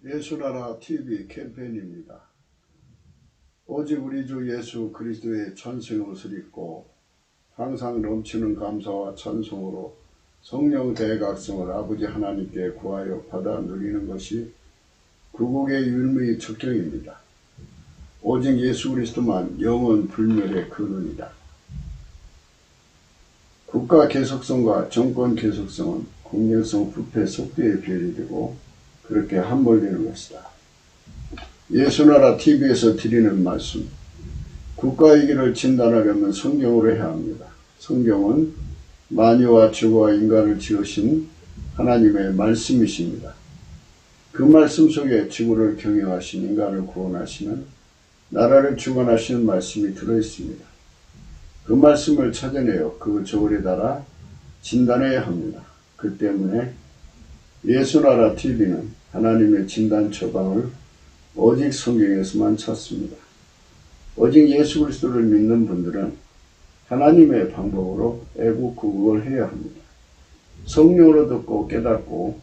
예수나라 TV 캠페인입니다. 오직 우리 주 예수 그리스도의 천승의 옷을 입고 항상 넘치는 감사와 찬송으로 성령 대각성을 아버지 하나님께 구하여 받아 누리는 것이 구국의 율무의 척경입니다. 오직 예수 그리스도만 영원 불멸의 근원이다. 국가 계속성과 정권 계속성은 공정성 부패 속도에 비례되고 그렇게 함몰되는 것이다. 예수나라 TV에서 드리는 말씀, 국가의 길을 진단하려면 성경으로 해야 합니다. 성경은 만유와 주와 인간을 지으신 하나님의 말씀이십니다. 그 말씀 속에 지구를 경영하신 인간을 구원하시는 나라를 주관하시는 말씀이 들어있습니다. 그 말씀을 찾아내어 그 저울에 달아 진단해야 합니다. 그 때문에 예수나라 TV는 하나님의 진단 처방을 오직 성경에서만 찾습니다. 오직 예수 그리스도를 믿는 분들은 하나님의 방법으로 애국구국을 해야 합니다. 성령으로 듣고 깨닫고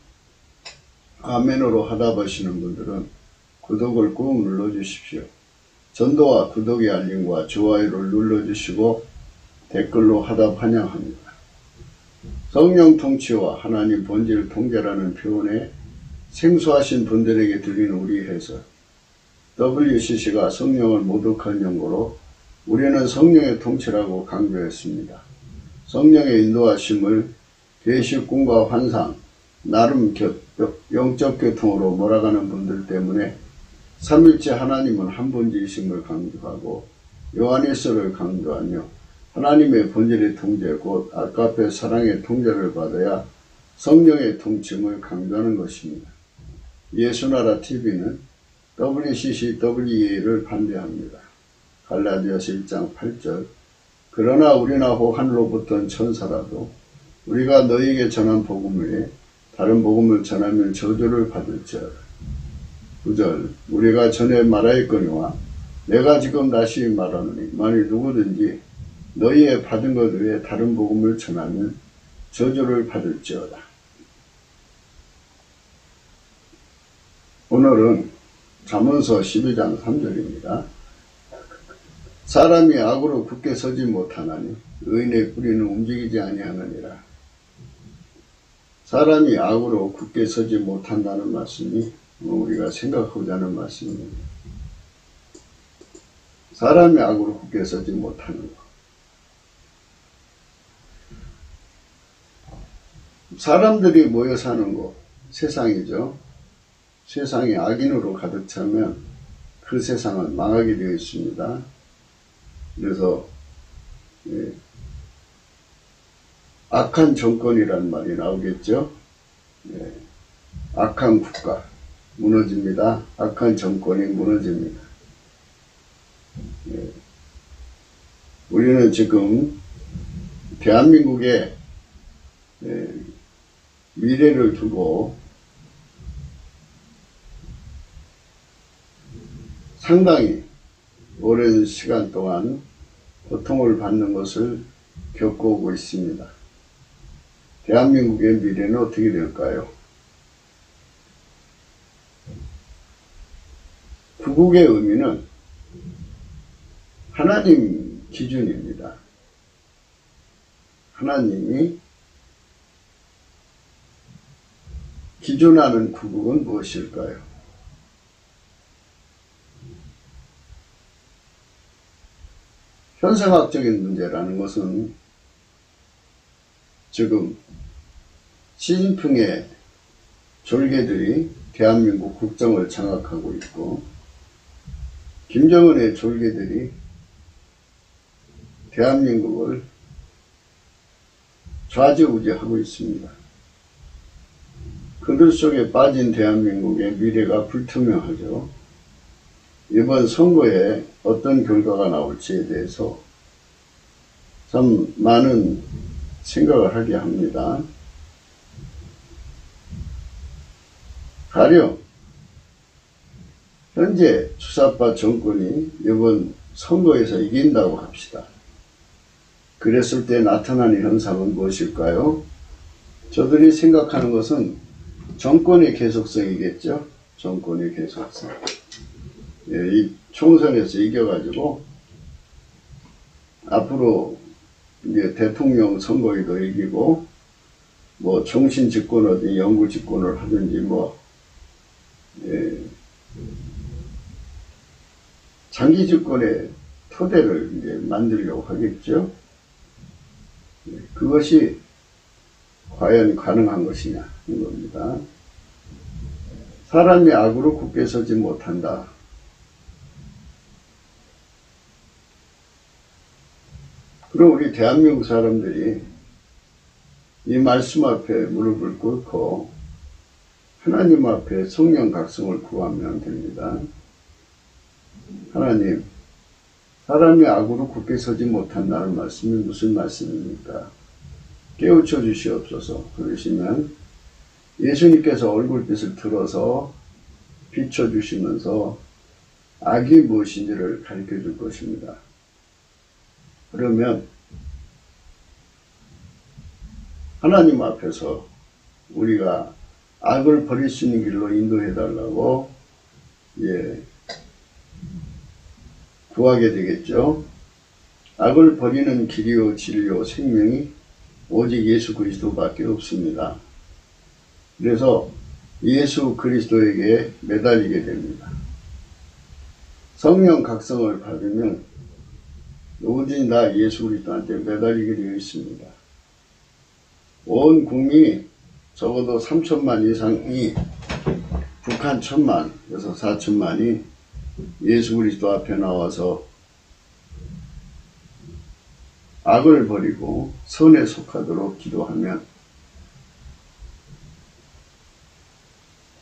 아멘으로 하답하시는 분들은 구독을 꾹 눌러주십시오. 전도와 구독의 알림과 좋아요를 눌러주시고 댓글로 하답 환영합니다. 성령 통치와 하나님 본질 통제라는 표현에 생소하신 분들에게 들리는 우리 해석, WCC가 성령을 모독한 용어로 우리는 성령의 통치라고 강조했습니다. 성령의 인도하심을 계시, 꿈과 환상, 나름 영적 교통으로 몰아가는 분들 때문에 삼일째 하나님은 한 분이심을 강조하고 요한일서를 강조하며 하나님의 본질의 통제 곧 아까페 사랑의 통제를 받아야 성령의 통칭을 강조하는 것입니다. 예수나라 TV는 WCC, WEA를 반대합니다. 갈라디아서 1장 8절 그러나 우리나 혹 하늘로부터 천사라도 우리가 너희에게 전한 복음 외에 다른 복음을 전하면 저주를 받을지어다. 9절 우리가 전에 말하였거니와 내가 지금 다시 말하노니 만일 누구든지 너희의 받은 것 외에 다른 복음을 전하면 저주를 받을지어다. 오늘은 잠언서 12장 3절입니다. 사람이 악으로 굳게 서지 못하나니 의인의 뿌리는 움직이지 아니하느니라. 사람이 악으로 굳게 서지 못한다는 말씀이 우리가 생각하고자 하는 말씀입니다. 사람이 악으로 굳게 서지 못하는 것. 사람들이 모여 사는 곳, 세상이죠. 세상이 악인으로 가득 차면 그 세상은 망하게 되어 있습니다. 그래서 악한 정권이란 말이 나오겠죠. 악한 국가 무너집니다. 악한 정권이 무너집니다. 우리는 지금 대한민국의 미래를 두고 상당히 오랜 시간 동안 고통을 받는 것을 겪어오고 있습니다. 대한민국의 미래는 어떻게 될까요? 구국의 의미는 하나님 기준입니다. 하나님이 기준하는 구국은 무엇일까요? 현상학적인 문제라는 것은 지금 시진핑의 졸개들이 대한민국 국정을 장악하고 있고 김정은의 졸개들이 대한민국을 좌지우지하고 있습니다. 그들 속에 빠진 대한민국의 미래가 불투명하죠. 이번 선거에 어떤 결과가 나올지에 대해서 참 많은 생각을 하게 합니다. 가령 현재 주사파 정권이 이번 선거에서 이긴다고 합시다. 그랬을 때 나타나는 현상은 무엇일까요? 저들이 생각하는 것은 정권의 계속성이겠죠. 정권이 계속해서 이 총선에서 이겨가지고 앞으로 이제 대통령 선거에도 이기고 뭐 정신 집권이든 영구 집권을 하든지 뭐 장기 집권의 토대를 이제 만들려고 하겠죠. 그것이 과연 가능한 것이냐 이겁니다. 사람이 악으로 굳게 서지 못한다. 그럼 우리 대한민국 사람들이 이 말씀 앞에 무릎을 꿇고 하나님 앞에 성령 각성을 구하면 됩니다. 하나님, 사람이 악으로 굳게 서지 못한다는 말씀이 무슨 말씀입니까? 깨우쳐 주시옵소서. 그러시면 예수님께서 얼굴빛을 들어서 비춰주시면서 악이 무엇인지를 가르쳐 줄 것입니다. 그러면 하나님 앞에서 우리가 악을 버릴 수 있는 길로 인도해 달라고 구하게 되겠죠. 악을 버리는 길이요 진리요 생명이 오직 예수 그리스도밖에 없습니다. 그래서 예수 그리스도에게 매달리게 됩니다. 성령 각성을 받으면 오직 다 예수 그리스도한테 매달리게 되어 있습니다. 온 국민이 적어도 3천만 이상이 북한 1,000만, 그래서 4천만이 예수 그리스도 앞에 나와서 악을 버리고 선에 속하도록 기도하면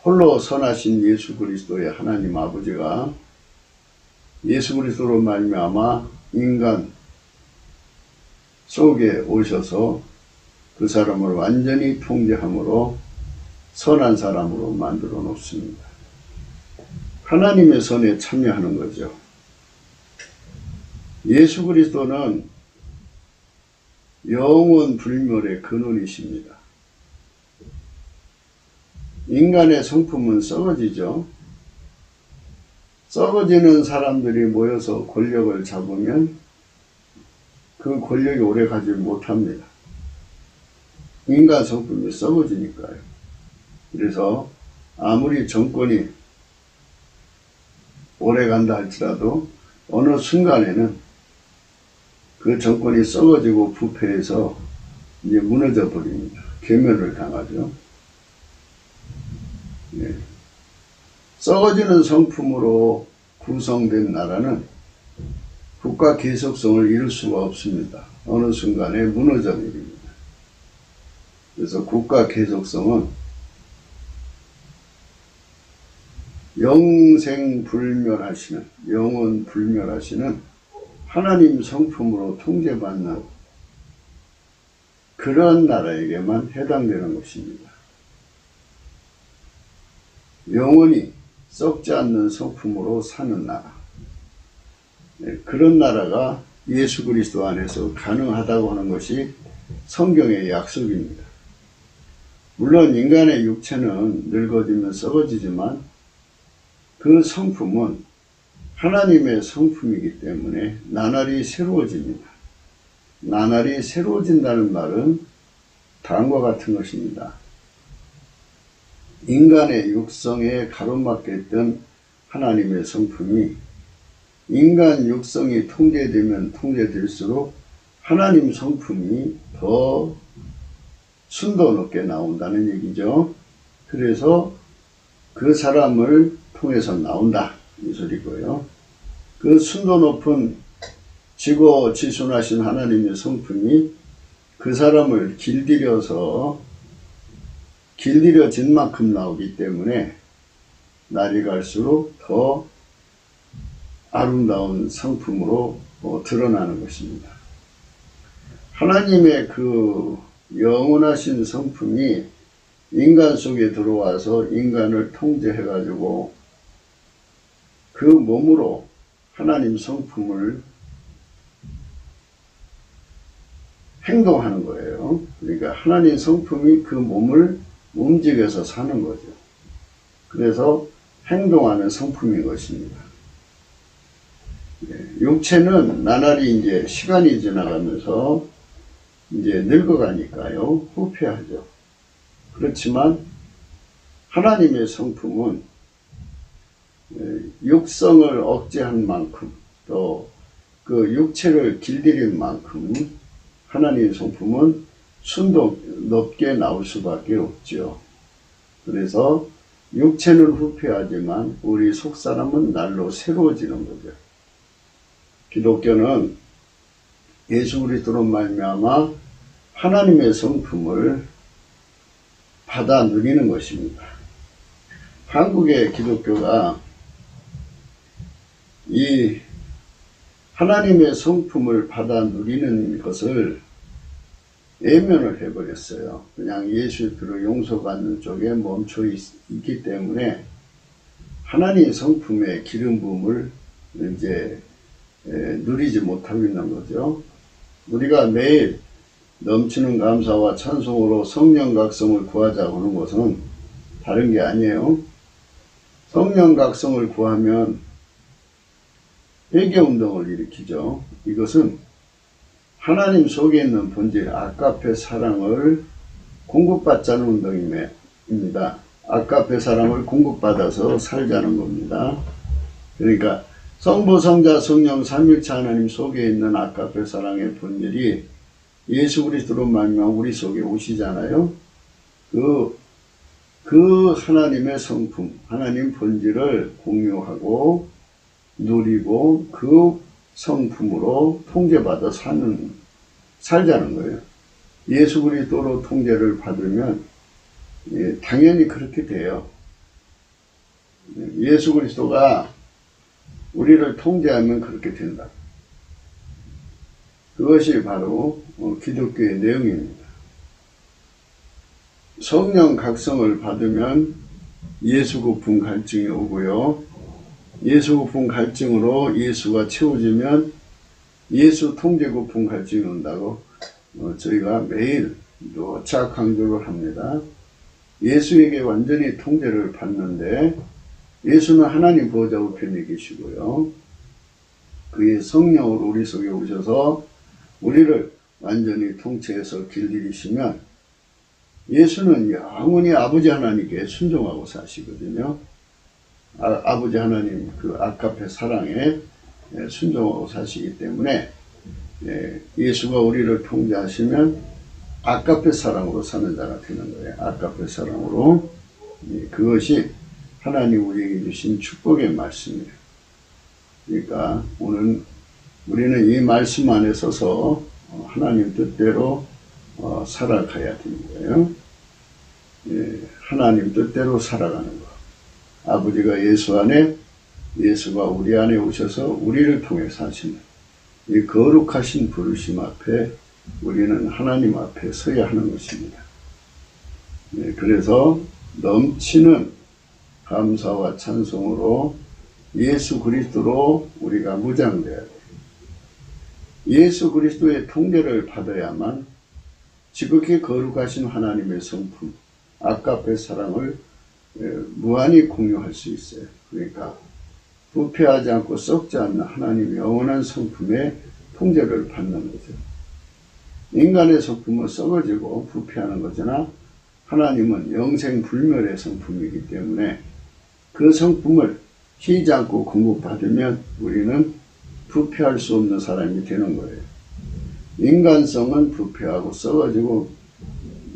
홀로 선하신 예수 그리스도의 하나님 아버지가 예수 그리스도로 말미암아 인간 속에 오셔서 그 사람을 완전히 통제함으로 선한 사람으로 만들어 놓습니다. 하나님의 선에 참여하는 거죠. 예수 그리스도는 영원 불멸의 근원이십니다. 인간의 성품은 썩어지죠. 썩어지는 사람들이 모여서 권력을 잡으면 그 권력이 오래가지 못합니다. 인간 성품이 썩어지니까요. 그래서 아무리 정권이 오래간다 할지라도 어느 순간에는 그 정권이 썩어지고 부패해서 이제 무너져 버립니다. 괴멸을 당하죠. 썩어지는 성품으로 구성된 나라는 국가 계속성을 이룰 수가 없습니다. 어느 순간에 무너져 버립니다. 그래서 국가 계속성은 영생불멸하시는, 영원 불멸하시는 하나님 성품으로 통제받는 그런 나라에게만 해당되는 것입니다. 영원히 썩지 않는 성품으로 사는 나라. 그런 나라가 예수 그리스도 안에서 가능하다고 하는 것이 성경의 약속입니다. 물론 인간의 육체는 늙어지면 썩어지지만 그 성품은 하나님의 성품이기 때문에 나날이 새로워집니다. 나날이 새로워진다는 말은 다음과 같은 것입니다. 인간의 육성에 가로막혀 있던 하나님의 성품이 인간 육성이 통제되면 통제될수록 하나님 성품이 더 순도 높게 나온다는 얘기죠. 그래서 그 사람을 통해서 나온다 이 소리고요. 그 순도 높은 지고 지순하신 하나님의 성품이 그 사람을 길들여진 만큼 나오기 때문에 날이 갈수록 더 아름다운 성품으로 드러나는 것입니다. 하나님의 그 영원하신 성품이 인간 속에 들어와서 인간을 통제해가지고 그 몸으로 하나님 성품을 행동하는 거예요. 그러니까 하나님 성품이 그 몸을 움직여서 사는 거죠. 그래서 행동하는 성품인 것입니다. 육체는 나날이 이제 시간이 지나가면서 이제 늙어가니까요, 후퇴하죠. 그렇지만 하나님의 성품은 육성을 억제한 만큼 또 그 육체를 길들인 만큼 하나님의 성품은 순도 높게 나올 수밖에 없죠. 그래서 육체는 후퇴하지만 우리 속사람은 날로 새로워지는 거죠. 기독교는 예수 그리스도로 말미암아 하나님의 성품을 받아 누리는 것입니다. 한국의 기독교가 이 하나님의 성품을 받아 누리는 것을 외면을 해버렸어요. 그냥 예수 그리스도로 용서받는 쪽에 멈춰 있기 때문에 하나님의 성품의 기름 부음을 이제 누리지 못하고 있는 거죠. 우리가 매일 넘치는 감사와 찬송으로 성령 각성을 구하자고 하는 것은 다른 게 아니에요. 성령 각성을 구하면 회개운동을 일으키죠. 이것은 하나님 속에 있는 본질 아가페 사랑을 공급받자는 운동입니다. 아가페 사랑을 공급받아서 살자는 겁니다. 그러니까 성부, 성자, 성령, 삼일체 하나님 속에 있는 아가페 사랑의 본질이 예수 그리스도로 말미암아 우리 속에 오시잖아요. 그 하나님의 성품, 하나님 본질을 공유하고 누리고 그 성품으로 통제받아 살자는 거예요. 예수 그리스도로 통제를 받으면 당연히 그렇게 돼요. 예수 그리스도가 우리를 통제하면 그렇게 된다. 그것이 바로 기독교의 내용입니다. 성령 각성을 받으면 예수고품 갈증이 오고요. 예수고품 갈증으로 예수가 채워지면 예수 통제고품 갈증이 온다고 저희가 매일 누차 강조를 합니다. 예수에게 완전히 통제를 받는데 예수는 하나님 보좌 우편에 계시고요. 그의 성령으로 우리 속에 오셔서 우리를 완전히 통치해서 길들이시면 예수는 영원히 아버지 하나님께 순종하고 사시거든요. 아버지 하나님 그 아가페 사랑에 순종하고 사시기 때문에 예수가 우리를 통제하시면 아가페 사랑으로 사는 자가 되는 거예요. 아가페 사랑으로. 그것이 하나님 우리에게 주신 축복의 말씀이에요. 그러니까 오늘 우리는 이 말씀 안에 서서 하나님 뜻대로 살아가야 되는 거예요. 하나님 뜻대로 살아가는 거. 아버지가 예수 안에, 예수가 우리 안에 오셔서 우리를 통해 사시는 이 거룩하신 부르심 앞에 우리는 하나님 앞에 서야 하는 것입니다. 그래서 넘치는 감사와 찬송으로 예수 그리스도로 우리가 무장돼야 돼요. 예수 그리스도의 통제를 받아야만 지극히 거룩하신 하나님의 성품, 아가페 사랑을 무한히 공유할 수 있어요. 그러니까 부패하지 않고 썩지 않는 하나님의 영원한 성품의 통제를 받는 거죠. 인간의 성품은 썩어지고 부패하는 거잖아. 하나님은 영생불멸의 성품이기 때문에 그 성품을 쉬지 않고 공급받으면 우리는 부패할 수 없는 사람이 되는 거예요. 인간성은 부패하고 썩어지고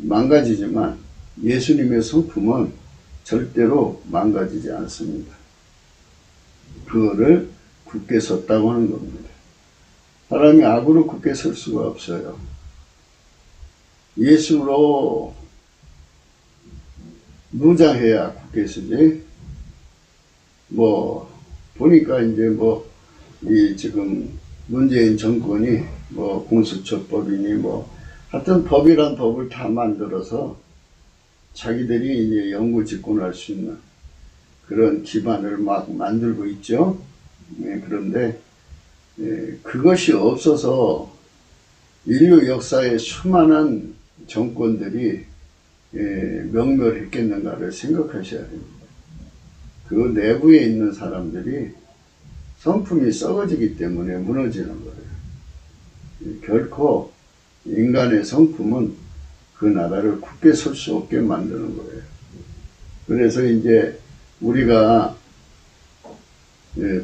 망가지지만 예수님의 성품은 절대로 망가지지 않습니다. 그거를 굳게 섰다고 하는 겁니다. 사람이 악으로 굳게 설 수가 없어요. 예수로 무장해야 굳게 서지. 보니까 이제 이 지금 문재인 정권이 공수처법이니 하여튼 법이란 법을 다 만들어서 자기들이 이제 영구 집권할 수 있는 그런 기반을 막 만들고 있죠. 그런데 그것이 없어서 인류 역사의 수많은 정권들이 명멸했겠는가를 생각하셔야 됩니다. 그 내부에 있는 사람들이 성품이 썩어지기 때문에 무너지는 거예요. 결코 인간의 성품은 그 나라를 굳게 설 수 없게 만드는 거예요. 그래서 이제 우리가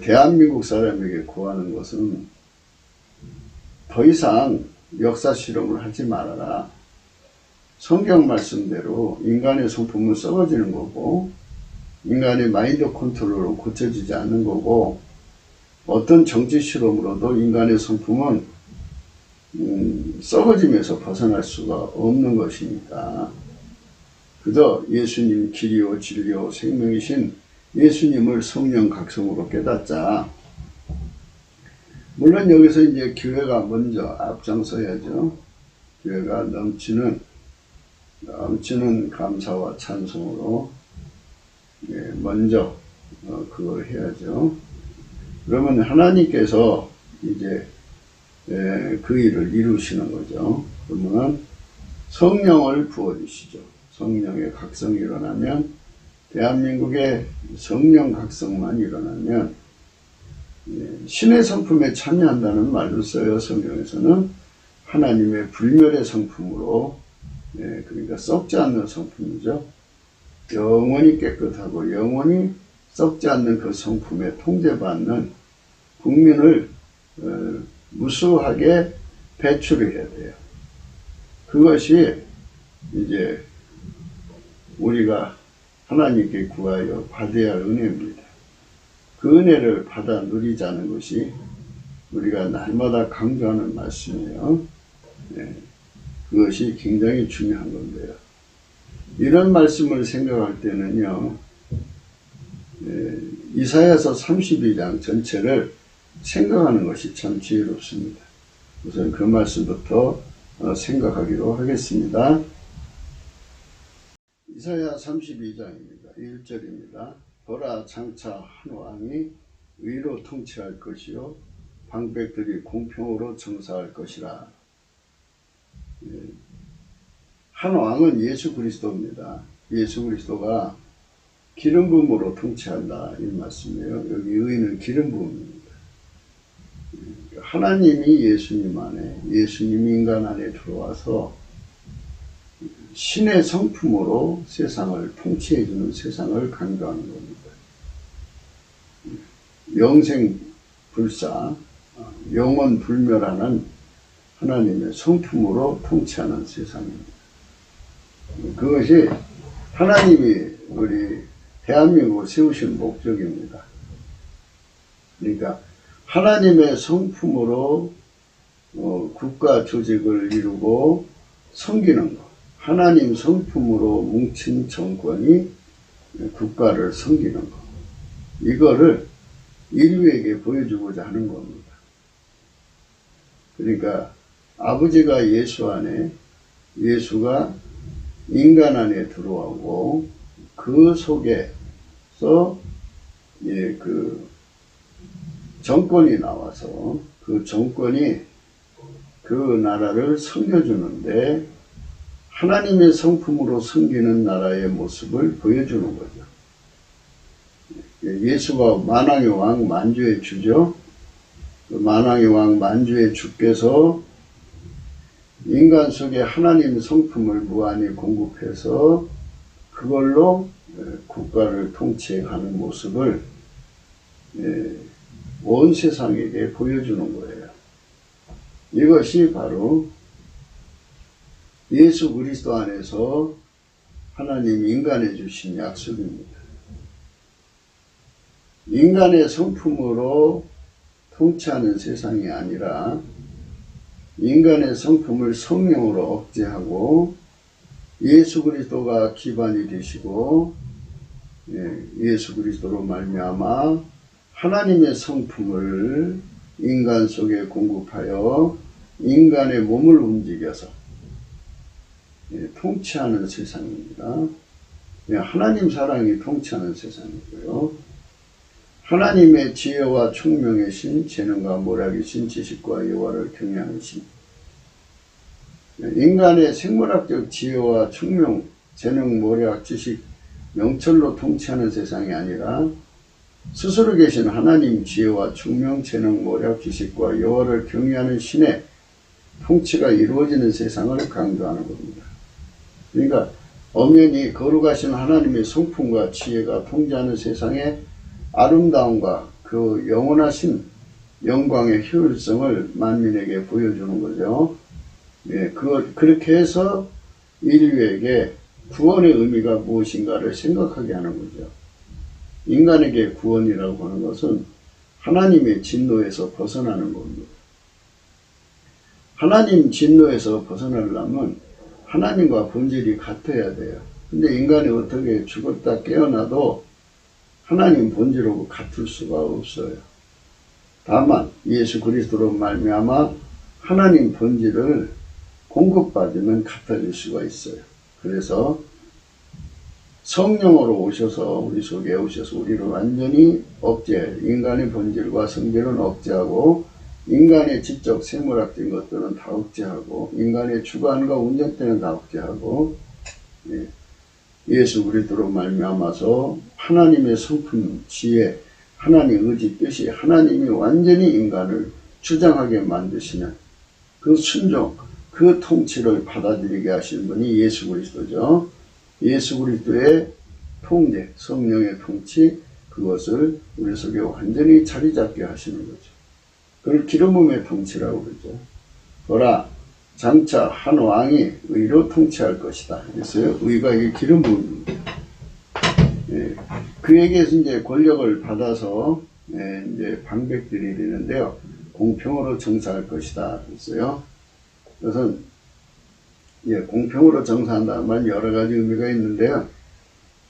대한민국 사람에게 구하는 것은 더 이상 역사 실험을 하지 말아라. 성경 말씀대로 인간의 성품은 썩어지는 거고 인간의 마인드 컨트롤로 고쳐지지 않는 거고 어떤 정치 실험으로도 인간의 성품은 썩어짐에서 벗어날 수가 없는 것이니까 그저 예수님 길이요 진리요 생명이신 예수님을 성령 각성으로 깨닫자. 물론 여기서 이제 교회가 먼저 앞장서야죠. 교회가 넘치는 감사와 찬송으로 먼저 그걸 해야죠. 그러면 하나님께서 이제 그 일을 이루시는 거죠. 그러면 성령을 부어주시죠. 성령의 각성이 일어나면 대한민국의 성령 각성만 일어나면 신의 성품에 참여한다는 말로 써요. 성경에서는 하나님의 불멸의 성품으로 그러니까 썩지 않는 성품이죠. 영원히 깨끗하고 영원히 썩지 않는 그 성품에 통제받는 국민을 무수하게 배출해야 돼요. 그것이 이제 우리가 하나님께 구하여 받아야 할 은혜입니다. 그 은혜를 받아 누리자는 것이 우리가 날마다 강조하는 말씀이에요. 그것이 굉장히 중요한 건데요. 이런 말씀을 생각할 때는요, 이사야서 32장 전체를 생각하는 것이 참 지혜롭습니다. 우선 그 말씀부터 생각하기로 하겠습니다. 이사야 32장입니다. 1절입니다. 보라 장차 한 왕이 의로 통치할 것이요 방백들이 공평으로 정사할 것이라. 한 왕은 예수 그리스도입니다. 예수 그리스도가 기름 부음으로 통치한다 이 말씀이에요. 여기 의는 기름 부음입니다. 하나님이 예수님 안에, 예수님이 인간 안에 들어와서 신의 성품으로 세상을 통치해주는 세상을 강조하는 겁니다. 영생불사, 영원 불멸하는 하나님의 성품으로 통치하는 세상입니다. 그것이 하나님이 우리 대한민국을 세우신 목적입니다. 그러니까 하나님의 성품으로 국가 조직을 이루고 섬기는 것, 하나님 성품으로 뭉친 정권이 국가를 섬기는 것, 이거를 인류에게 보여주고자 하는 겁니다. 그러니까 아버지가 예수 안에, 예수가 인간 안에 들어오고 그 속에서 그 정권이 나와서 그 정권이 그 나라를 섬겨주는데 하나님의 성품으로 섬기는 나라의 모습을 보여주는 거죠. 예수가 만왕의 왕 만주의 주죠. 그 만왕의 왕 만주의 주께서 인간 속에 하나님 성품을 무한히 공급해서 그걸로 국가를 통치해가는 모습을 온 세상에게 보여주는 거예요. 이것이 바로 예수 그리스도 안에서 하나님이 인간에 주신 약속입니다. 인간의 성품으로 통치하는 세상이 아니라 인간의 성품을 성령으로 억제하고 예수 그리스도가 기반이 되시고 예수 그리스도로 말미암아 하나님의 성품을 인간 속에 공급하여 인간의 몸을 움직여서 통치하는 세상입니다. 하나님 사랑이 통치하는 세상이고요. 하나님의 지혜와 총명의 신, 재능과 모략의 신, 지식과 여호와를 경외하는 신. 인간의 생물학적 지혜와 총명, 재능, 모략, 지식 명철로 통치하는 세상이 아니라 스스로 계신 하나님 지혜와 충명, 재능, 모략, 지식과 여호와를 경외하는 신의 통치가 이루어지는 세상을 강조하는 겁니다. 그러니까 엄연히 거룩하신 하나님의 성품과 지혜가 통치하는 세상의 아름다움과 그 영원하신 영광의 효율성을 만민에게 보여주는 거죠. 예, 그렇게 해서 인류에게 구원의 의미가 무엇인가를 생각하게 하는 거죠. 인간에게 구원이라고 하는 것은 하나님의 진노에서 벗어나는 겁니다. 하나님 진노에서 벗어나려면 하나님과 본질이 같아야 돼요. 근데 인간이 어떻게 죽었다 깨어나도 하나님 본질하고 같을 수가 없어요. 다만 예수 그리스도로 말미암아 하나님 본질을 공급받으면 같아질 수가 있어요. 그래서 성령으로 오셔서 우리 속에 오셔서 우리를 완전히 인간의 본질과 성질은 억제하고 인간의 지적 생물학적인 것들은 다 억제하고 인간의 주관과 운전대는 다 억제하고 예수 그리스도로 말미암아서 하나님의 성품, 지혜, 하나님의 의지, 뜻이 하나님이 완전히 인간을 주장하게 만드시는 그 순종, 그 통치를 받아들이게 하신 분이 예수 그리스도죠. 예수 그리스도의 통제, 성령의 통치, 그것을 우리 속에 완전히 자리 잡게 하시는 거죠. 그걸 기름 부음의 통치라고 그러죠. 보라, 장차 한 왕이 의로 통치할 것이다. 그래서요, 의가 이게 기름 부음입니다. 예, 그에게서 이제 권력을 받아서 이제 방백들이 되는데요, 공평으로 정사할 것이다. 그랬어요. 그것은 공평으로 정사한다는 말 여러 가지 의미가 있는데요.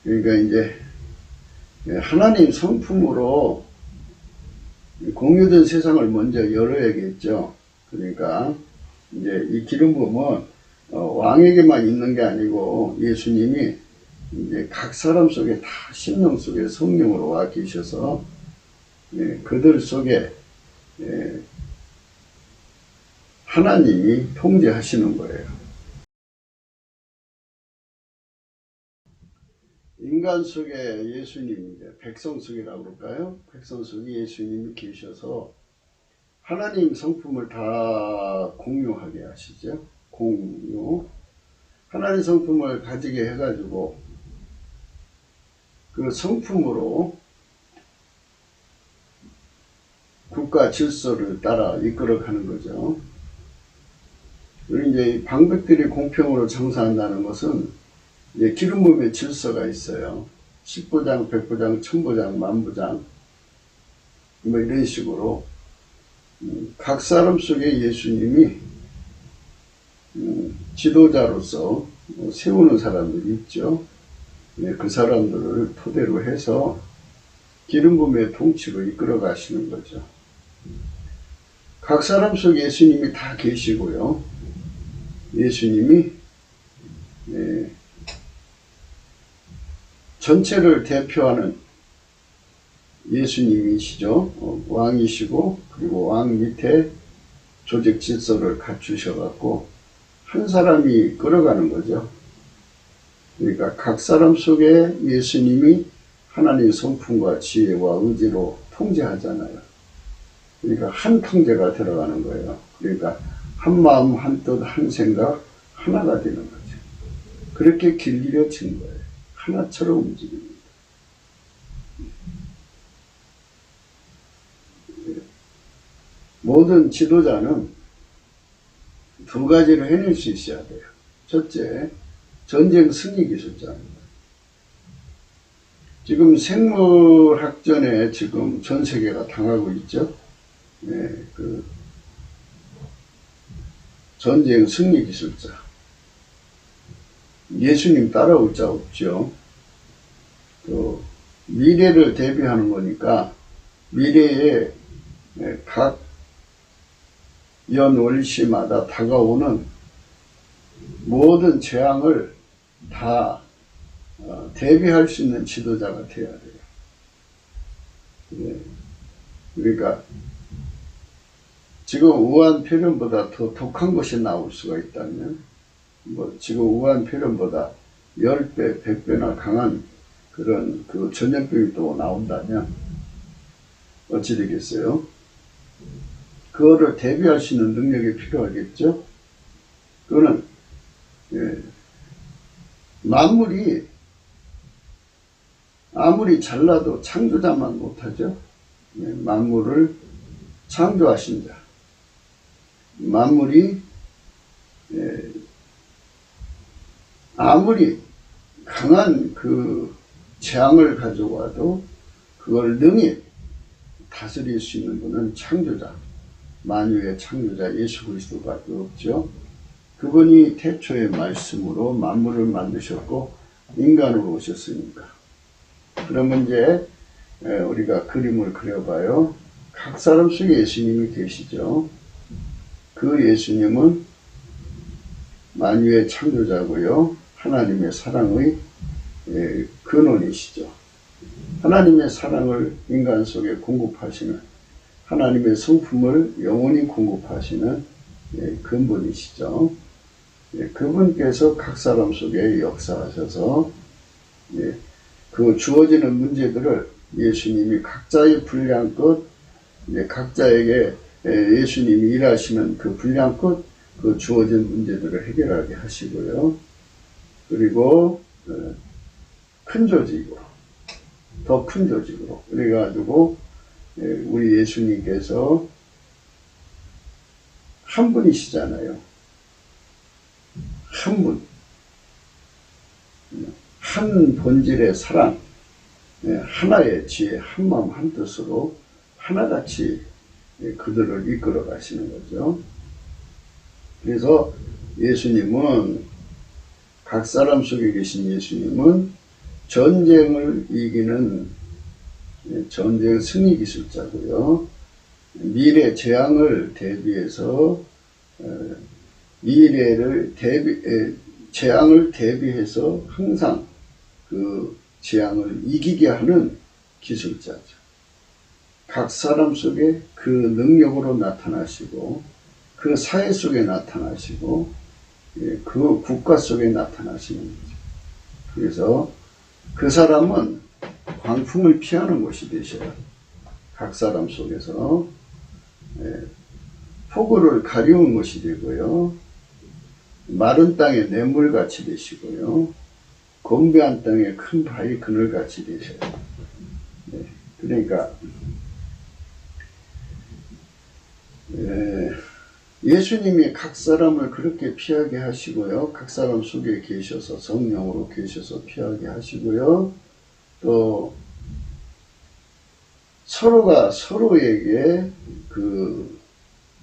그러니까 이제 하나님 성품으로 공유된 세상을 먼저 열어야겠죠. 그러니까 이제 이 기름 부음은 왕에게만 있는 게 아니고 예수님이 이제 각 사람 속에 다 심령 속에 성령으로 와 계셔서 그들 속에 하나님이 통제하시는 거예요. 인간 속에 예수님이, 백성 속이라고 그럴까요? 백성 속에 예수님이 계셔서 하나님 성품을 다 공유하게 하시죠. 공유. 하나님 성품을 가지게 해가지고 그 성품으로 국가 질서를 따라 이끌어가는 거죠. 그리고 이제 이 방백들이 공평으로 정사한다는 것은 이제 기름 부음의 질서가 있어요. 10부장, 100부장, 1000부장, 만부장 뭐 이런 식으로 각 사람 속에 예수님이 지도자로서 세우는 사람들이 있죠. 그 사람들을 토대로 해서 기름 부음의 통치로 이끌어 가시는 거죠. 각 사람 속에 예수님이 다 계시고요. 예수님이 전체를 대표하는 예수님이시죠. 왕이시고 그리고 왕 밑에 조직 질서를 갖추셔갖고 한 사람이 끌어가는 거죠. 그러니까 각 사람 속에 예수님이 하나님의 성품과 지혜와 의지로 통제하잖아요. 그러니까 한 통제가 들어가는 거예요. 그러니까 한 마음, 한 뜻, 한 생각 하나가 되는 거죠. 그렇게 길들여진 거예요. 하나처럼 움직입니다. 모든 지도자는 두 가지를 해낼 수 있어야 돼요. 첫째, 전쟁 승리 기술자입니다. 지금 생물학전에 지금 전 세계가 당하고 있죠. 그 전쟁 승리 기술자. 예수님 따라올 자 없죠. 또 미래를 대비하는 거니까 미래에 각 연월시마다 다가오는 모든 재앙을 다 대비할 수 있는 지도자가 되어야 돼요. 그러니까 지금 우한 폐렴보다 더 독한 것이 나올 수가 있다면 지금 우한 폐렴보다 10배, 100배나 강한 그런 그 전염병이 또 나온다면 어찌 되겠어요? 그거를 대비할 수 있는 능력이 필요하겠죠? 그거는 만물이 아무리 잘나도 창조자만 못하죠. 만물을 창조하신 자. 만물이 아무리 강한 그 재앙을 가져와도 그걸 능히 다스릴 수 있는 분은 창조자, 만유의 창조자 예수 그리스도밖에 없죠. 그분이 태초의 말씀으로 만물을 만드셨고 인간으로 오셨으니까. 그러면 이제 우리가 그림을 그려봐요. 각 사람 속에 예수님이 계시죠. 그 예수님은 만유의 창조자고요. 하나님의 사랑의 근원이시죠. 하나님의 사랑을 인간 속에 공급하시는, 하나님의 성품을 영원히 공급하시는 근본이시죠. 그분께서 각 사람 속에 역사하셔서 그 주어지는 문제들을 예수님이 각자의 분량껏 각자에게 예수님이 일하시는 그 분량껏 그 주어진 문제들을 해결하게 하시고요. 그리고 큰 조직으로, 더 큰 조직으로 그래가지고 우리 예수님께서 한 분이시잖아요. 한 분, 한 본질의 사랑, 하나의 지혜, 한 마음 한 뜻으로 하나같이 그들을 이끌어 가시는 거죠. 그래서 예수님은, 각 사람 속에 계신 예수님은 전쟁을 이기는 전쟁 승리 기술자고요. 미래 재앙을 대비해서 재앙을 대비해서 항상 그 재앙을 이기게 하는 기술자죠. 각 사람 속에 그 능력으로 나타나시고, 그 사회 속에 나타나시고, 그 국가 속에 나타나시는 거죠. 그래서 그 사람은 광풍을 피하는 것이 되셔요. 각 사람 속에서 폭우를 가리우는 것이 되고요. 마른 땅에 냇물같이 되시고요. 건배한 땅에 큰 바위 그늘같이 되셔요. 그러니까 예수님이 각 사람을 그렇게 피하게 하시고요. 각 사람 속에 계셔서 성령으로 계셔서 피하게 하시고요. 또 서로가 서로에게 그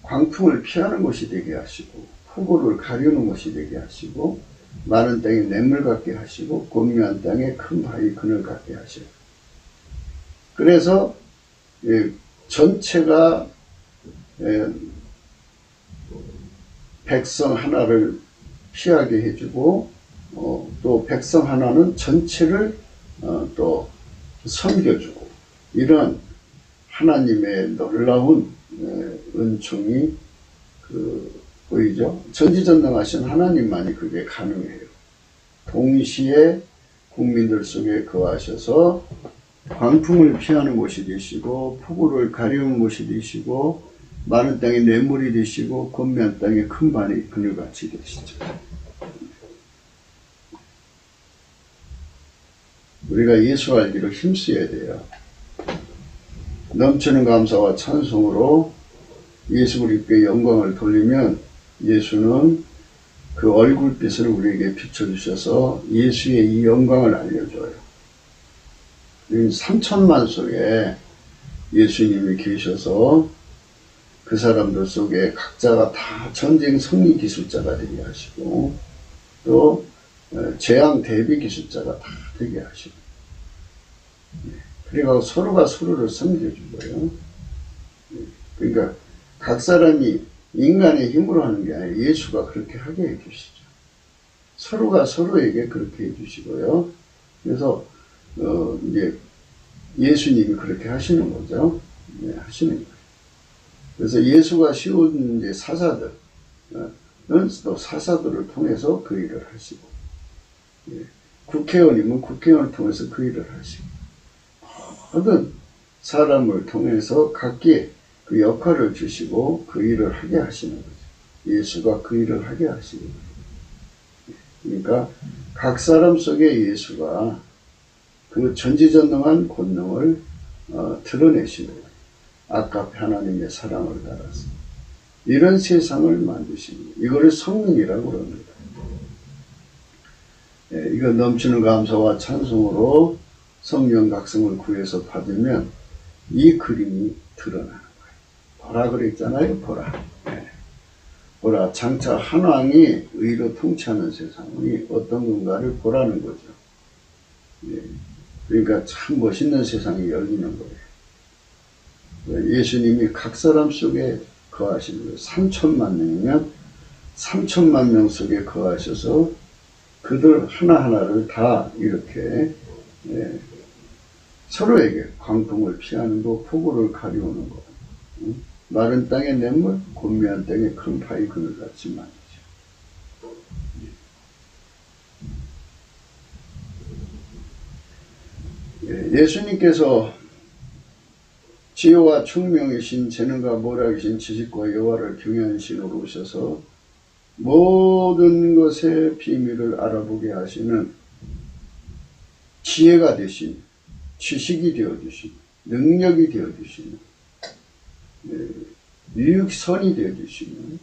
광풍을 피하는 것이 되게 하시고, 폭우를 가리우는 것이 되게 하시고, 마른 땅에 냇물 같게 하시고, 곤미한 땅에 큰 바위 그늘 같게 하셔요. 그래서 전체가 백성 하나를 피하게 해주고, 또 백성 하나는 전체를 또 섬겨주고, 이런 하나님의 놀라운 은총이 보이죠. 전지전능하신 하나님만이 그게 가능해요. 동시에 국민들 속에 거하셔서 광풍을 피하는 곳이 되시고, 폭우를 가리우는 곳이 되시고, 마른 땅에 냇물이 되시고, 건면한 땅에 큰 바위 그늘같이 되시죠. 우리가 예수 알기로 힘써야 돼요. 넘치는 감사와 찬송으로 예수 그리스도께 영광을 돌리면 예수는 그 얼굴빛을 우리에게 비춰주셔서 예수의 이 영광을 알려줘요. 3천만 속에 예수님이 계셔서 그 사람들 속에 각자가 다 전쟁 승리 기술자가 되게 하시고, 또 재앙 대비 기술자가 다 되게 하시고, 그리고 서로가 서로를 섬겨주고요. 그러니까 각 사람이 인간의 힘으로 하는 게 아니라 예수가 그렇게 하게 해주시죠. 서로가 서로에게 그렇게 해주시고요. 그래서 이제 예수님이 그렇게 하시는 거죠. 하시는 거예요. 그래서 예수가 씌운 이제 사사들은 또 사사들을 통해서 그 일을 하시고, 국회의원이면 국회의원을 통해서 그 일을 하시고, 모든 사람을 통해서 각기 그 역할을 주시고 그 일을 하게 하시는 거죠. 예수가 그 일을 하게 하시는 거죠. 그러니까 각 사람 속에 예수가 그 전지전능한 권능을 드러내시는 거예요. 아까 하나님의 사랑을 따라서 이런 세상을 만드시는 거예요. 이거를 성령이라고 그럽니다. 이거 넘치는 감사와 찬송으로 성령 각성을 구해서 받으면 이 그림이 드러나는 거예요. 보라 그랬잖아요. 보라. 보라. 장차 한 왕이 의로 통치하는 세상이 어떤 건가를 보라는 거죠. 그러니까 참 멋있는 세상이 열리는 거예요. 예수님이 각 사람 속에 거하시는 거예요. 3천만 명이면 3천만 명 속에 거하셔서 그들 하나하나를 다 이렇게 서로에게 광풍을 피하는 거, 폭우를 가려오는 거, 마른 땅의 냇물, 곤매한 땅에 큰 바위 그늘같이 말이죠. 예수님께서 지혜와 총명이신 재능과 모략이신 지식과 여호와를 경외하는 신으로 오셔서 모든 것의 비밀을 알아보게 하시는 지혜가 되신, 지식이 되어주신, 능력이 되어주시는, 유익선이 되어주시는,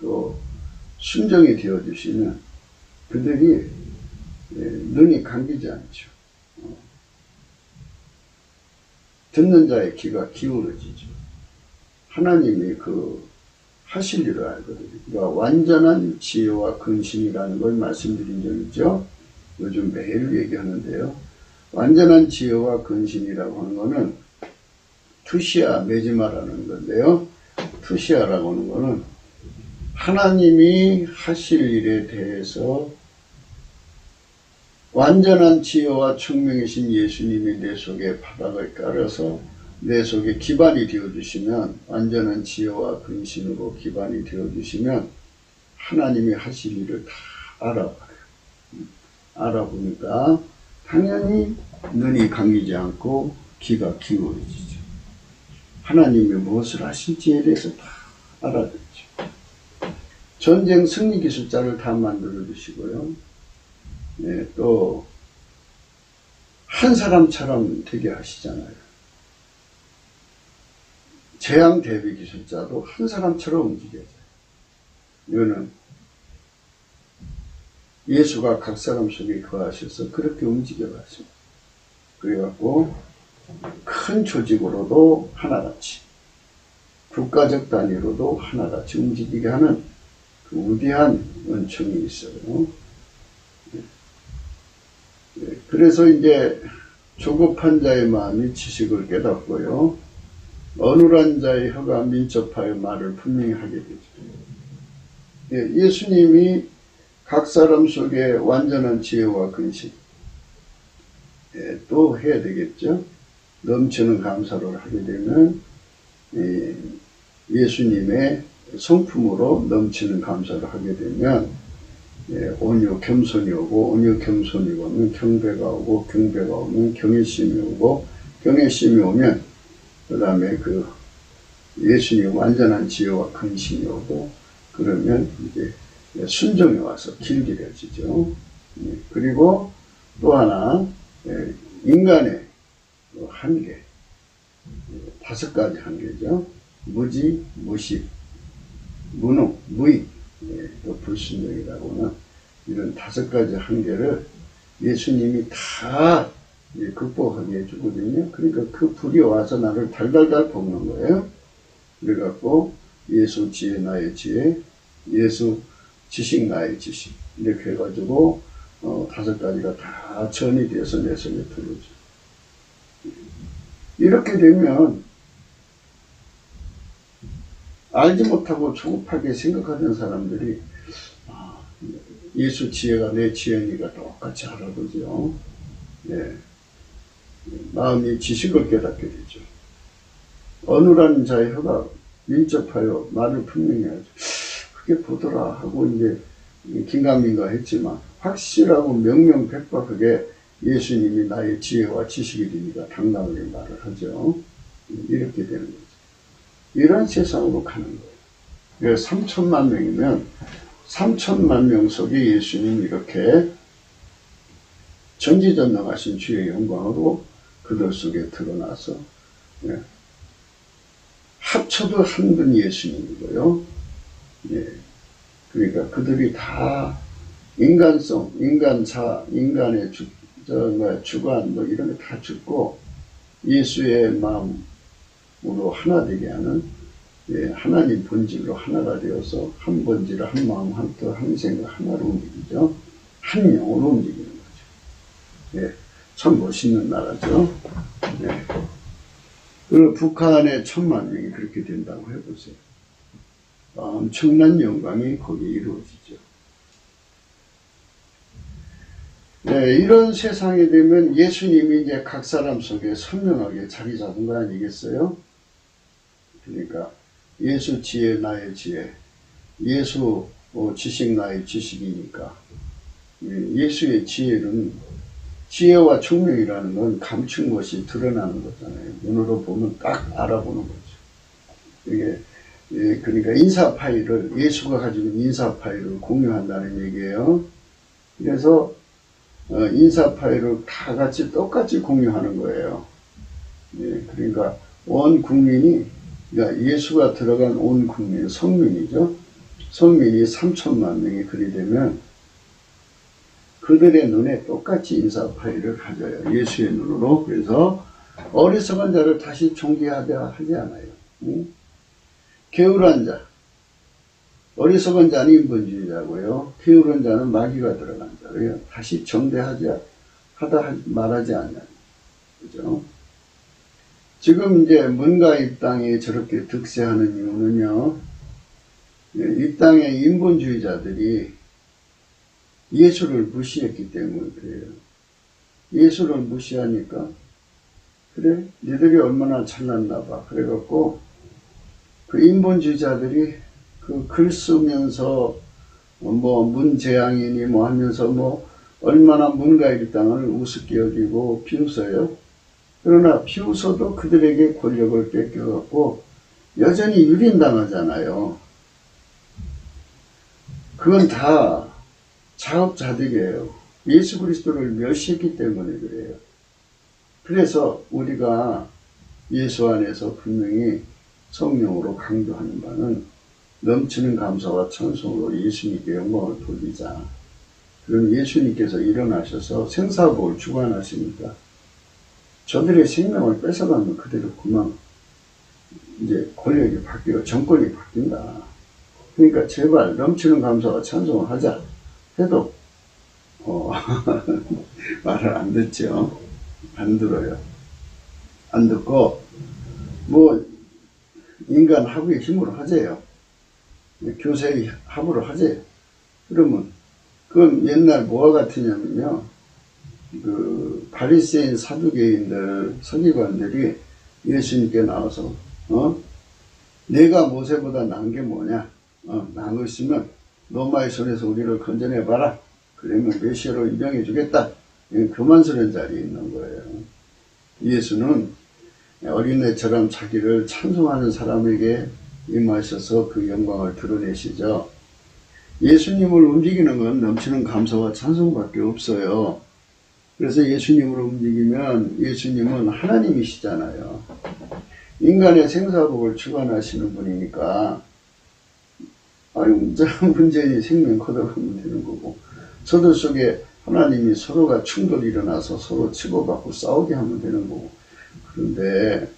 또 순정이 되어주시는 그들이 눈이 감기지 않죠. 듣는 자의 귀가 기울어지죠. 하나님이 그 하실 일을 알거든요. 그러니까 완전한 지혜와 근신이라는 걸 말씀드린 적 있죠. 요즘 매일 얘기하는데요. 완전한 지혜와 근신이라고 하는 거는 투시아 메지마라는 건데요. 투시아라고 하는 거는 하나님이 하실 일에 대해서 완전한 지혜와 총명이신 예수님이 내 속에 바닥을 깔아서 내 속에 기반이 되어주시면, 완전한 지혜와 근신으로 기반이 되어주시면 하나님이 하실 일을 다 알아봐요. 알아보니까 당연히 눈이 감기지 않고 귀가 기울어지죠. 하나님이 무엇을 하실지에 대해서 다 알아듣죠. 전쟁 승리 기술자를 다 만들어 주시고요. 또 한 사람처럼 되게 하시잖아요. 재앙 대비 기술자도 한 사람처럼 움직여져요. 이거는 예수가 각 사람 속에 거하셔서 그렇게 움직여가십니다. 그래갖고 큰 조직으로도 하나같이, 국가적 단위로도 하나같이 움직이게 하는 그 위대한 은총이 있어요. 그래서 이제 조급한 자의 마음이 지식을 깨닫고요, 어눌한 자의 혀가 민첩하여 말을 분명히 하게 되죠. 예수님이 각 사람 속에 완전한 지혜와 근신 또 해야 되겠죠. 넘치는 감사를 하게 되면 예수님의 성품으로 넘치는 감사를 하게 되면 온유 겸손이 오고, 온유 겸손이 오면 경배가 오고, 경배가 오면 경외심이 오고, 경외심이 오면 그 다음에 그 예수님 완전한 지혜와 근신이 오고, 그러면 이제 순종이 와서 길들여지죠. 그리고 또 하나 인간의 한계, 5가지 한계죠. 무지, 무식, 무능, 무익, 또 불순종이라고는 이런 5가지 한계를 예수님이 다 극복하게 해주거든요. 그러니까 그 불이 와서 나를 달달달 볶는 거예요. 그래갖고 예수 지혜 나의 지혜, 예수 지식 나의 지식, 이렇게 해가지고 5가지가 다 전이 돼서 내 속에 들어오죠. 이렇게 되면 알지 못하고 조급하게 생각하는 사람들이 예수 지혜가 내 지혜니까 똑같이 알아보죠. 마음이 지식을 깨닫게 되죠. 어눌한 자의 혀가 민첩하여 말을 분명히 하죠. 그게 보더라 하고 이제 긴가민가 했지만 확실하고 명명백박 그게 예수님이 나의 지혜와 지식이 되니까 당당하게 말을 하죠. 이렇게 되는 거죠. 이런 세상으로 가는 거예요. 그래서 3천만 명이면 3천만 명 속에 예수님이 이렇게 전지전능하신 주의 영광으로 그들 속에 드러나서 합쳐도 한 분 예수님이고요. 그러니까 그들이 다 인간성, 인간사, 인간의 주관 이런 게 다 죽고 예수의 마음으로 하나 되게 하는 하나님 본질로 하나가 되어서 한 본질, 한 마음, 한 뜻, 한 생각 하나로 움직이죠. 한 영으로 움직이는 거죠. 참 멋있는 나라죠. 그리고 북한의 1,000만 명이 그렇게 된다고 해보세요. 엄청난 영광이 거기에 이루어지죠. 이런 세상이 되면 예수님이 이제 각 사람 속에 선명하게 자리 잡은 거 아니겠어요? 그러니까 예수 지혜 나의 지혜, 예수 지식 나의 지식이니까 예수의 지혜는 지혜와 총명이라는 건 감춘 것이 드러나는 거잖아요. 눈으로 보면 딱 알아보는 거죠. 이게 그러니까 인사 파일을 예수가 가지고 있는 인사 파일을 공유한다는 얘기예요. 그래서 인사 파일을 다 같이 똑같이 공유하는 거예요. 그러니까 온 국민이 그러니까 예수가 들어간 온 국민, 성민이죠. 성민이 3천만 명이 그리 되면 그들의 눈에 똑같이 인사 파일을 가져요. 예수의 눈으로. 그래서 어리석은 자를 다시 존귀하게 하지 않아요. 게으른 자. 어리석은 자는 인본주의자고요. 게으른 자는 마귀가 들어간 자고요. 다시 정대하지 말하지 않냐. 그죠? 지금 이제 문과 입당이 저렇게 득세하는 이유는요. 이 땅의 인본주의자들이 예수를 무시했기 때문에 그래요. 예수를 무시하니까 그래 니들이 얼마나 잘났나 봐. 그래갖고 그 인본주의자들이 그 글 쓰면서 문재앙이니 하면서 얼마나 문과 입당을 우습게 여기고 비웃어요. 그러나 비웃어도 그들에게 권력을 뺏겨갖고 여전히 유린당하잖아요. 그건 다 자업자득이에요. 예수 그리스도를 멸시했기 때문에 그래요. 그래서 우리가 예수 안에서 분명히 성령으로 강조하는 바는 넘치는 감사와 찬송으로 예수님께 영광을 돌리자. 그럼 예수님께서 일어나셔서 생사복을 주관하시니까 저들의 생명을 뺏어가면 그대로 그만 이제 권력이 바뀌고 정권이 바뀐다. 그러니까 제발 넘치는 감사와 찬송을 하자 해도 말을 안 듣죠. 안 들어요. 안 듣고 인간 하부의 힘으로 하재요. 교세의 합으로 하재요. 그러면 그건 옛날 뭐와 같으냐면요. 그 바리새인 사두개인들 서기관들이 예수님께 나와서 내가 모세보다 나은 게 뭐냐? 나은 거 있으면 로마의 손에서 우리를 건져내봐라. 그러면 메시아로 임명해 주겠다. 그만스러운 자리에 있는 거예요. 예수는 어린애처럼 자기를 찬송하는 사람에게 임하셔서 그 영광을 드러내시죠. 예수님을 움직이는 건 넘치는 감사와 찬송밖에 없어요. 그래서 예수님으로 움직이면 예수님은 하나님이시잖아요. 인간의 생사복을 주관하시는 분이니까 문제의 생명 걷어가면 되는 거고 저들 속에 하나님이 서로가 충돌이 일어나서 서로 치고받고 싸우게 하면 되는 거고 그런데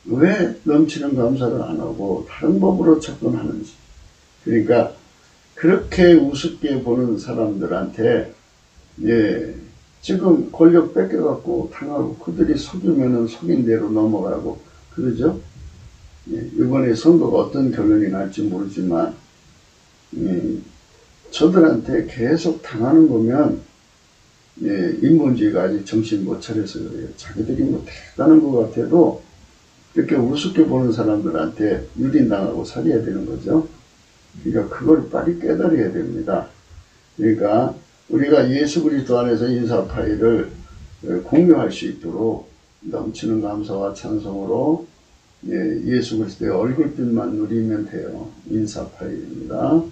왜 넘치는 감사를 안 하고 다른 법으로 접근하는지 그러니까 그렇게 우습게 보는 사람들한테 지금 권력 뺏겨갖고 당하고 그들이 속이면은 속인 대로 넘어가고 그러죠. 이번에 선거가 어떤 결론이 날지 모르지만 저들한테 계속 당하는 거면 인본주의가 아직 정신 못 차려서 그래요. 자기들이 대단한 것 같아도 이렇게 우습게 보는 사람들한테 유린당하고 살해야 되는 거죠. 그러니까 그걸 빨리 깨달아야 됩니다. 그러니까 우리가 예수 그리스도 안에서 인사파일을 공유할 수 있도록 넘치는 감사와 찬송으로 예수 그리스도의 얼굴빛만 누리면 돼요. 인사파일입니다.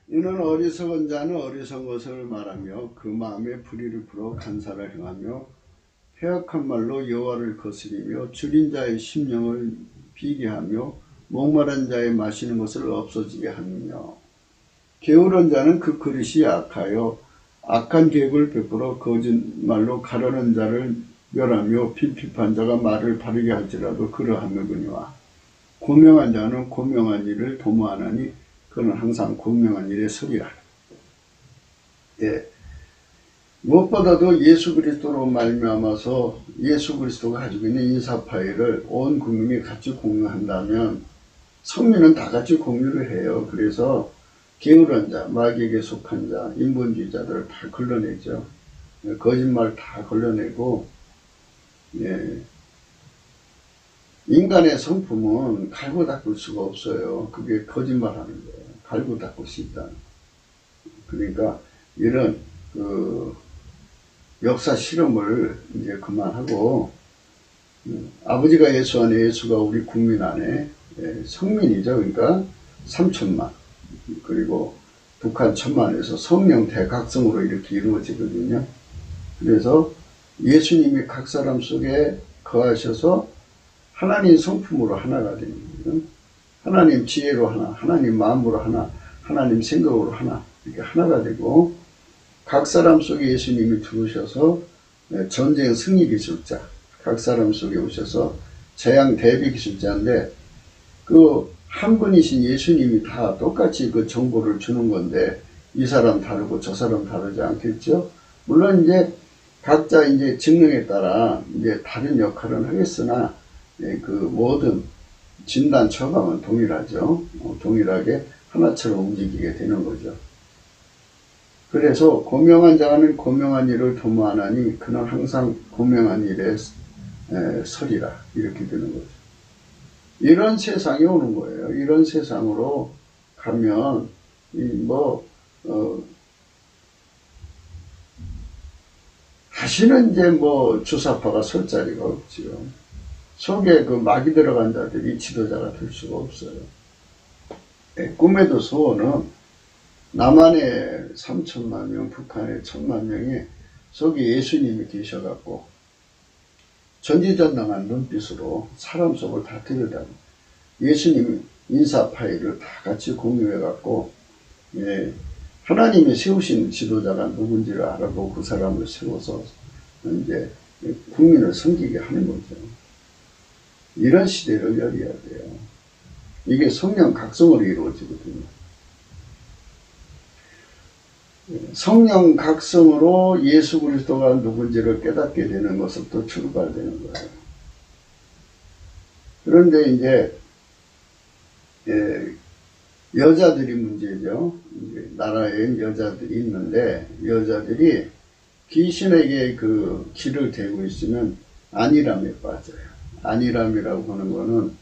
이는 어리석은 자는 어리석은 것을 말하며 그 마음에 불의를 풀어 간사를 행하며 해악한 말로 여호와를 거스리며 줄인 자의 심령을 비게 하며 목마른 자의 마시는 것을 없어지게 하느냐. 게으른 자는 그 그릇이 악하여 악한 계획을 베풀어 거짓말로 가르는 자를 멸하며 핍핍한 자가 말을 바르게 할지라도 그러하느니와. 고명한 자는 고명한 일을 도모하나니 그는 항상 고명한 일에 서리라. 무엇보다도 예수 그리스도로 말미암아서 예수 그리스도가 가지고 있는 인사파일을 온 국민이 같이 공유한다면 성민은 다 같이 공유를 해요. 그래서 게으른 자, 마귀에게 속한 자, 인본주의자들을 다 걸러내죠. 거짓말 다 걸러내고, 인간의 성품은 갈고 닦을 수가 없어요. 그게 거짓말하는 거예요. 갈고 닦을 수 있다. 그러니까 이런 역사 실험을 이제 그만하고 아버지가 예수 안에, 예수가 우리 국민 안에 성민이죠. 그러니까 3천만, 그리고 북한 1,000만에서 성령 대각성으로 이렇게 이루어지거든요. 그래서 예수님이 각 사람 속에 거하셔서 하나님 성품으로 하나가 되는 거예요. 하나님 지혜로 하나, 하나님 마음으로 하나, 하나님 생각으로 하나, 이렇게 하나가 되고, 각 사람 속에 예수님이 들어오셔서 전쟁 승리 기술자, 각 사람 속에 오셔서 재앙 대비 기술자인데, 그 한 분이신 예수님이 다 똑같이 그 정보를 주는 건데, 이 사람 다르고 저 사람 다르지 않겠죠? 물론 이제 각자 이제 직능에 따라 이제 다른 역할은 하겠으나, 그 모든 진단 처방은 동일하죠. 동일하게 하나처럼 움직이게 되는 거죠. 그래서 고명한 자는 고명한 일을 도모하나니 그는 항상 고명한 일에 서리라, 이렇게 되는 거죠. 이런 세상이 오는 거예요. 이런 세상으로 가면 다시는 이제 주사파가 설 자리가 없지요. 속에 그 막이 들어간 자들이 지도자가 될 수가 없어요. 꿈에도 소원은 남한에 3천만 명, 북한에 1,000만 명이 속에 예수님이 계셔갖고 전지전능한 눈빛으로 사람 속을 다 들여다보고 예수님 인사 파일을 다 같이 공유해갖고 하나님이 세우신 지도자가 누군지를 알아보고 그 사람을 세워서 이제 국민을 섬기게 하는 거죠. 이런 시대를 열어야 돼요. 이게 성령 각성으로 이루어지거든요. 성령 각성으로 예수 그리스도가 누군지를 깨닫게 되는 것부터 출발되는 거예요. 그런데 이제 여자들이 문제죠. 이제 나라에 여자들이 있는데 여자들이 귀신에게 그 길을 대고 있으면 안일함에 빠져요. 안일함이라고 하는 거는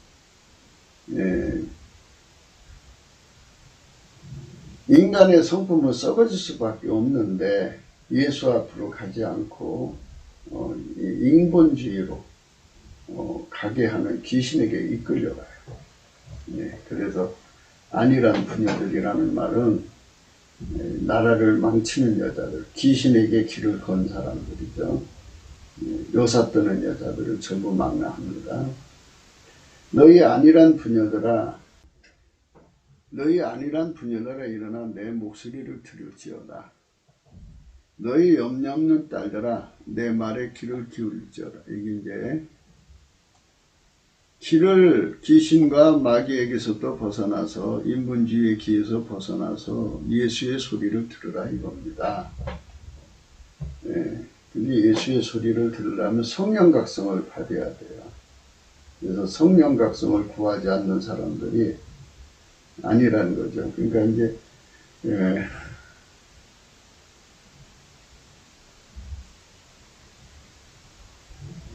인간의 성품은 썩어질 수밖에 없는데 예수 앞으로 가지 않고 인본주의로 가게 하는 귀신에게 이끌려가요. 그래서 안일한 부녀들이라는 말은 나라를 망치는 여자들, 귀신에게 길을 건 사람들이죠. 요사 뜨는 여자들을 전부 망라합니다. 너희 안일한 부녀들아 일어나 내 목소리를 들을지어다. 너희 염려없는 딸들아 내 말에 귀를 기울일지어다. 이게 이제 길을 귀신과 마귀에게서도 벗어나서 인본주의의 기에서 벗어나서 예수의 소리를 들으라 이겁니다. 근데 예수의 소리를 들으려면 성령 각성을 받아야 돼요. 그래서 성령 각성을 구하지 않는 사람들이 아니라는 거죠. 그러니까 이제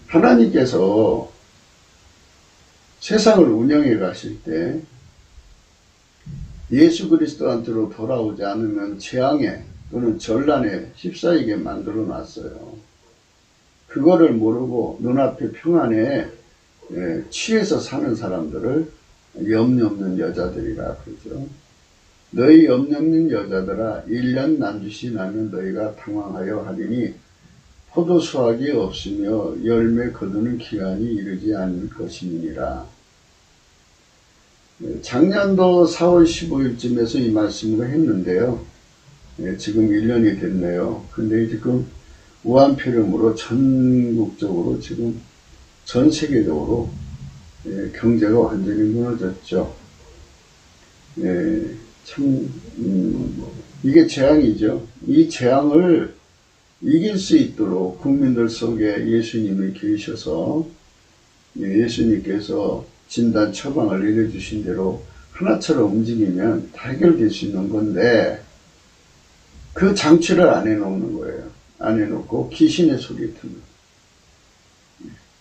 하나님께서 세상을 운영해 가실 때 예수 그리스도한테로 돌아오지 않으면 재앙에 또는 전란에 휩싸이게 만들어 놨어요. 그거를 모르고 눈앞의 평안에 취해서 사는 사람들을 염려 없는 여자들이라 그러죠. 너희 염려 없는 여자들아 1년 남짓이 나면 너희가 당황하여 하리니 포도 수확이 없으며 열매 거두는 기한이 이르지 않을 것이니라. 작년도 4월 15일쯤에서 이 말씀을 했는데요. 지금 1년이 됐네요. 근데 지금 우한폐렴으로 전국적으로 지금 전 세계적으로 경제가 완전히 무너졌죠. 참 이게 재앙이죠. 이 재앙을 이길 수 있도록 국민들 속에 예수님이 계셔서 예수님께서 진단 처방을 내려주신 대로 하나처럼 움직이면 다 해결될 수 있는 건데 그 장치를 안 해놓는 거예요. 안 해놓고 귀신의 소리를 듣는 거예요.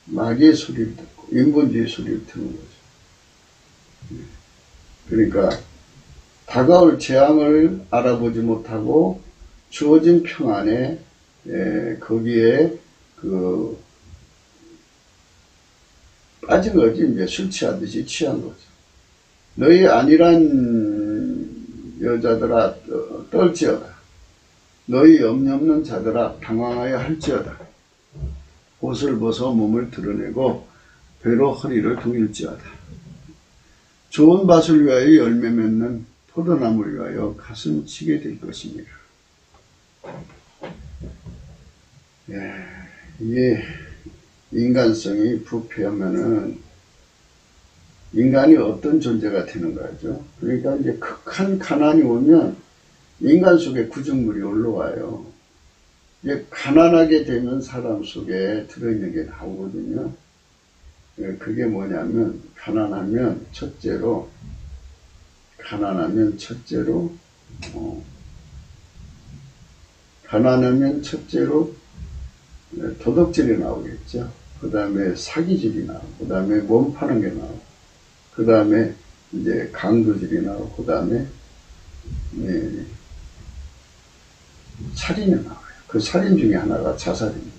마귀의 소리를 듣고 인본주의 소리를 듣는 거죠. 그러니까 다가올 재앙을 알아보지 못하고 주어진 평안에 거기에 빠진 거지. 이제 술 취하듯이 취한 거죠. 너희 안일한 여자들아 떨지어다. 너희 염려 없는 자들아 당황하여 할지어다. 옷을 벗어 몸을 드러내고 배로 허리를 동일지어다. 좋은 밭을 위하여 열매 맺는 포도나무를 위하여 가슴 치게 될 것입니다. 이게 인간성이 부패하면은 인간이 어떤 존재가 되는 거죠. 그러니까 이제 극한 가난이 오면 인간 속에 구정물이 올라와요. 이제 가난하게 되면 사람 속에 들어있는 게 나오거든요. 그게 뭐냐면 가난하면 첫째로 도덕질이 나오겠죠. 그 다음에 사기질이 나오고, 그 다음에 몸 파는 게 나오고, 그 다음에 이제 강도질이 나오고, 그 다음에 살인이 나와요. 그 살인 중에 하나가 자살입니다.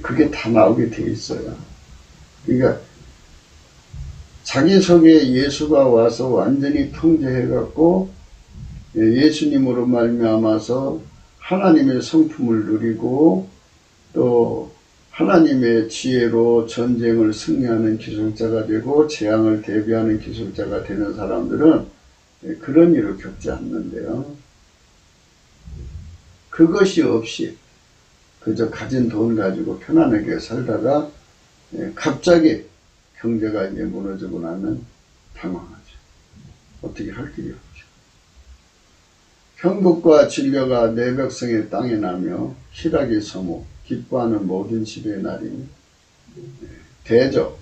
그게 다 나오게 돼 있어요. 그러니까 자기 속에 예수가 와서 완전히 통제해갖고 예수님으로 말미암아서 하나님의 성품을 누리고 또 하나님의 지혜로 전쟁을 승리하는 기술자가 되고 재앙을 대비하는 기술자가 되는 사람들은 그런 일을 겪지 않는데요. 그것이 없이 그저 가진 돈 가지고 편안하게 살다가 갑자기 경제가 이제 무너지고 나면 당황하죠. 어떻게 할 길이 없죠. 형국과 진료가 내 백성의 땅에 나며 희락이 서모 기뻐하는 모든 집의 날이니 대적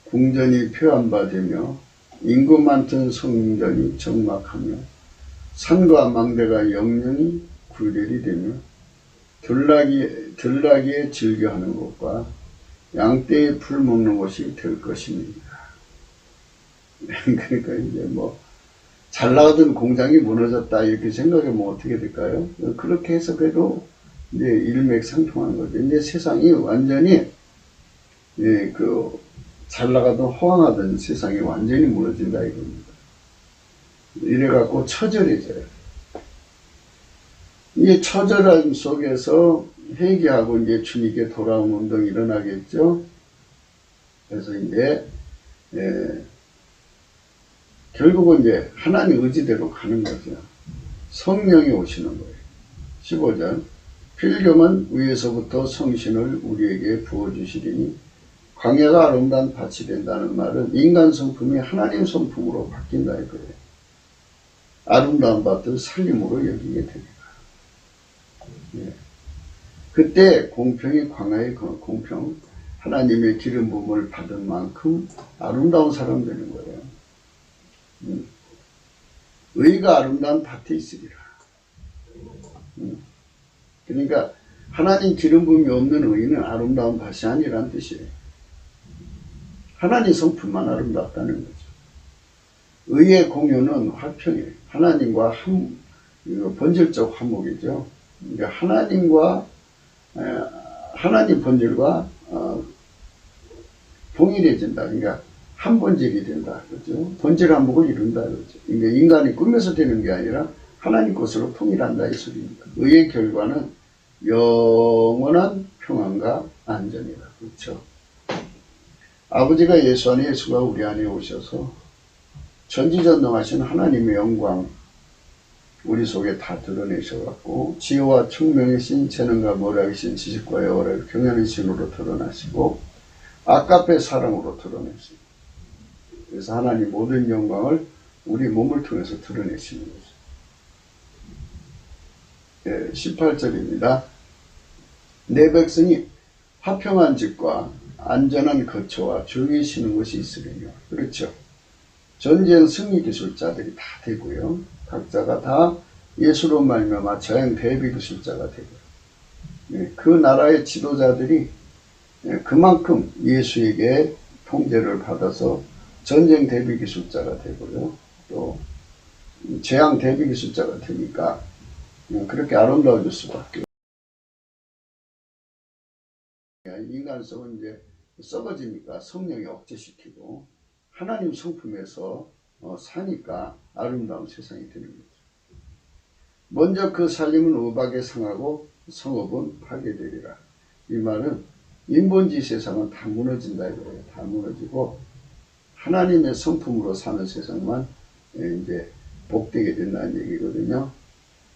궁전이 표한바되며 인구 많던 성전이 적막하며 산과 망대가 영영이 굴결이 되며 들나귀에 즐겨하는 곳과 양떼에 풀 먹는 곳이 될 것입니다. 그러니까 이제 잘 나가던 공장이 무너졌다 이렇게 생각하면 어떻게 될까요? 그렇게 해서 그래도 이제 일맥상통하는 거죠. 이제 세상이 완전히 잘 나가던 호황하던 세상이 완전히 무너진다 이겁니다. 이래갖고 처절해져요. 이 처절함 속에서 회개하고 이제 주님께 돌아오는 운동이 일어나겠죠. 그래서 이제 결국은 이제 하나님 의지대로 가는 거죠. 성령이 오시는 거예요. 15절 필경은 위에서부터 성신을 우리에게 부어주시리니 광야가 아름다운 밭이 된다는 말은 인간 성품이 하나님 성품으로 바뀐다 이거예요. 아름다운 밭을 살림으로 여기게 됩니다. 그때 공평이 광야의 공평, 하나님의 기름 부음을 받은 만큼 아름다운 사람 되는 거예요. 의가 아름다운 밭에 있으리라. 그러니까 하나님 기름 부음이 없는 의는 아름다운 밭이 아니란 뜻이에요. 하나님 성품만 아름답다는 거죠. 의의 공유는 화평이에요. 하나님과 본질적 화목이죠. 그러니까 하나님 본질과 동일해진다. 그러니까 한 본질이 된다. 그렇죠? 본질 화목을 이룬다. 그렇죠? 그러니까 인간이 꿈에서 되는 게 아니라 하나님 것으로 통일한다. 이 소리입니다. 의의 결과는 영원한 평안과 안전이다. 그렇죠? 아버지가 예수 안에, 예수가 우리 안에 오셔서 전지전능하신 하나님의 영광 우리 속에 다 드러내셔갖고 지혜와 총명의 신, 재능과 모략의 신, 지식과 여호와의 경외의 신으로 드러나시고 아까페 사랑으로 드러내시고, 그래서 하나님 모든 영광을 우리 몸을 통해서 드러내시는 거죠. 18절입니다. 내 백성이 화평한 집과 안전한 거처와 조용히 쉬는 것이 있으려며. 그렇죠. 전쟁 승리 기술자들이 다 되고요. 각자가 다 예수로 말미암아 자연 대비 기술자가 되고요. 그 나라의 지도자들이 그만큼 예수에게 통제를 받아서 전쟁 대비 기술자가 되고요. 또 재앙 대비 기술자가 되니까 그렇게 아름다워질 수밖에. 인간성은 이제 썩어지니까 성령이 억제시키고 하나님 성품에서 사니까 아름다운 세상이 되는 거죠. 먼저 그 살림은 우박에 상하고 성읍은 파괴되리라. 이 말은 인본주의 세상은 다 무너진다 이거예요. 다 무너지고 하나님의 성품으로 사는 세상만 이제 복되게 된다는 얘기거든요.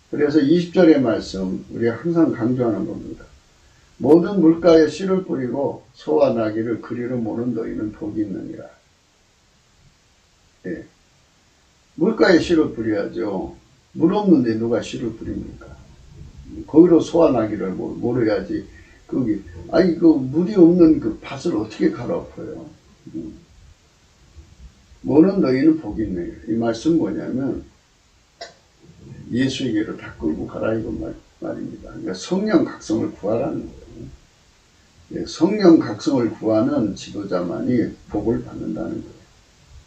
그래서 20절의 말씀 우리가 항상 강조하는 겁니다. 모든 물가에 씨를 뿌리고 소와 나귀를 그리로 모는 너희는 복이 있느니라. 예. 물가에 씨를 뿌려야죠. 물 없는데 누가 씨를 뿌립니까? 거기로 소와 나귀를 몰아야지. 물이 없는 그 밭을 어떻게 갈아엎어요? 모는 너희는 복이 있느니라. 이 말씀 뭐냐면 예수에게로 다 끌고 가라 이건 말입니다. 그러니까 성령 각성을 구하라는 거예요. 성령 각성을 구하는 지도자만이 복을 받는다는 거예요.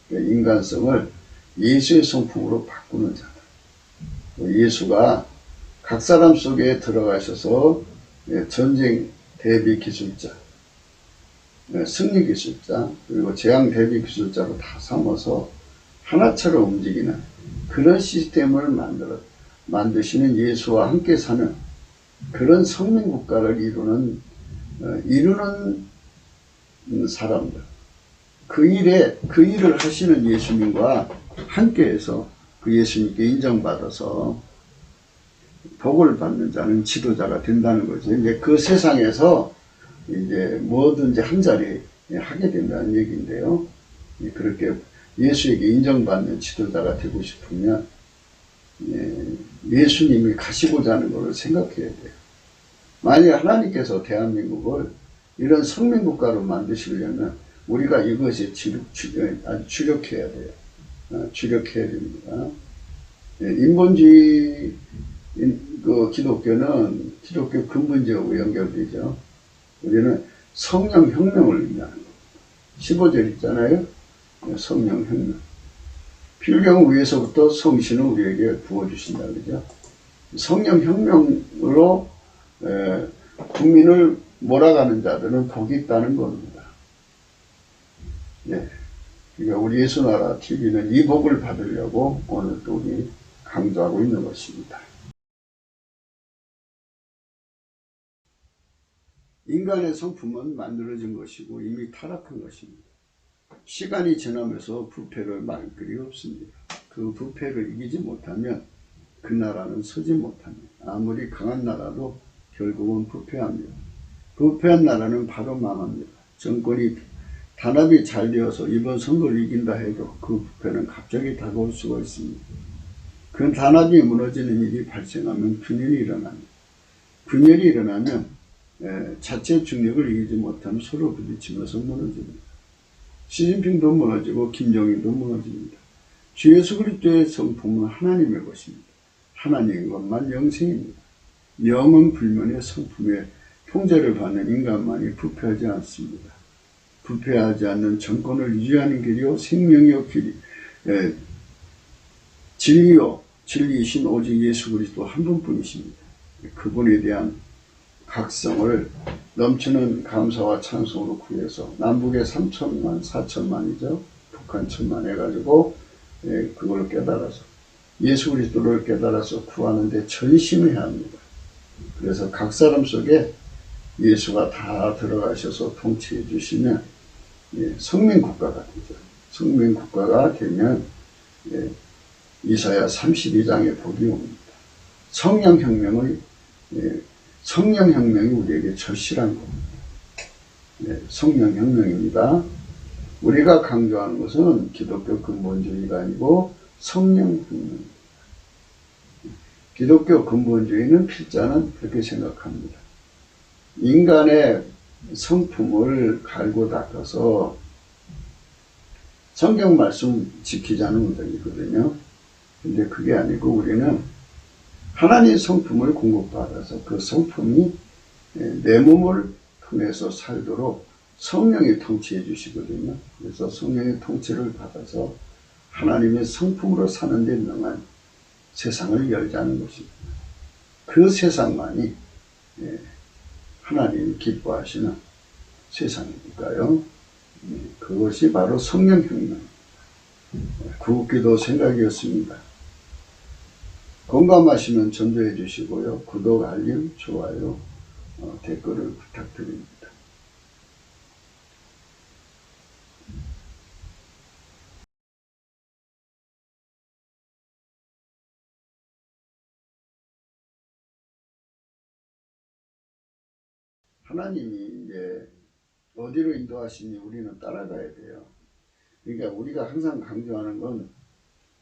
그러니까 인간성을 예수의 성품으로 바꾸는 자다. 예수가 각 사람 속에 들어가셔서 전쟁 대비 기술자, 승리 기술자, 그리고 재앙 대비 기술자로 다 삼아서 하나처럼 움직이는 그런 시스템을 만드시는 예수와 함께 사는 그런 성민국가를 이루는 사람들, 그 일을 하시는 예수님과 함께해서 그 예수님께 인정받아서 복을 받는 자는 지도자가 된다는 거죠. 이제 그 세상에서 이제 뭐든지 한 자리 하게 된다는 얘기인데요. 그렇게 예수에게 인정받는 지도자가 되고 싶으면 예수님이 가시고자 하는 것을 생각해야 돼요. 만약 하나님께서 대한민국을 이런 성민국가로 만드시려면 우리가 이것에 아주 주력해야 돼요. 주력해야 됩니다. 인본주의 기독교는 기독교 근본적으로 연결되죠. 우리는 성령혁명을 의미하는 겁니다. 15절 있잖아요. 성령혁명. 필경을 위해서부터 성신을 우리에게 부어주신다. 그죠? 성령혁명으로 국민을 몰아가는 자들은 복이 있다는 겁니다. 네. 그러니까 우리 예수나라 TV는 이 복을 받으려고 오늘 또 우리 강조하고 있는 것입니다. 인간의 성품은 만들어진 것이고 이미 타락한 것입니다. 시간이 지나면서 부패를 막을 길이 없습니다. 그 부패를 이기지 못하면 그 나라는 서지 못합니다. 아무리 강한 나라도 결국은 부패합니다. 부패한 나라는 바로 망합니다. 정권이 단합이 잘 되어서 이번 선거를 이긴다 해도 그 부패는 갑자기 다가올 수가 있습니다. 그 단합이 무너지는 일이 발생하면 균열이 일어납니다. 균열이 일어나면 자체 중력을 이기지 못하면 서로 부딪히면서 무너집니다. 시진핑도 무너지고 김정일도 무너집니다. 주 예수 그리스도의 성품은 하나님의 것입니다. 하나님의 것만 영생입니다. 영은 불면의 성품에 통제를 받는 인간만이 부패하지 않습니다. 부패하지 않는 정권을 유지하는 길이요 생명의 길이 진리요 진리이신 오직 예수 그리스도 한 분뿐이십니다. 그분에 대한 각성을 넘치는 감사와 찬송으로 구해서 남북에 3천만 4천만이죠. 북한 1천만 해가지고 그걸 깨달아서 예수 그리스도를 깨달아서 구하는데 전심해야 합니다. 그래서 각 사람 속에 예수가 다 들어가셔서 통치해 주시면 성민국가가 되죠. 성민국가가 되면 이사야 32장의 복이 옵니다. 성령혁명이 우리에게 절실한 겁니다. 성령혁명입니다. 우리가 강조하는 것은 기독교 근본주의가 아니고 성령혁명입니다. 기독교 근본주의는 필자는 그렇게 생각합니다. 인간의 성품을 갈고 닦아서 성경 말씀 지키자는 운동이거든요. 근데 그게 아니고 우리는 하나님의 성품을 공급받아서 그 성품이 내 몸을 통해서 살도록 성령이 통치해 주시거든요. 그래서 성령의 통치를 받아서 하나님의 성품으로 사는 데 명한 세상을 열자는 것입니다. 그 세상만이 하나님이 기뻐하시는 세상이니까요. 그것이 바로 성령혁명. 구기도 생각이었습니다. 공감하시면 전도해 주시고요. 구독, 알림, 좋아요, 댓글을 부탁드립니다. 하나님이 이제 어디로 인도하시니 우리는 따라가야 돼요. 그러니까 우리가 항상 강조하는 건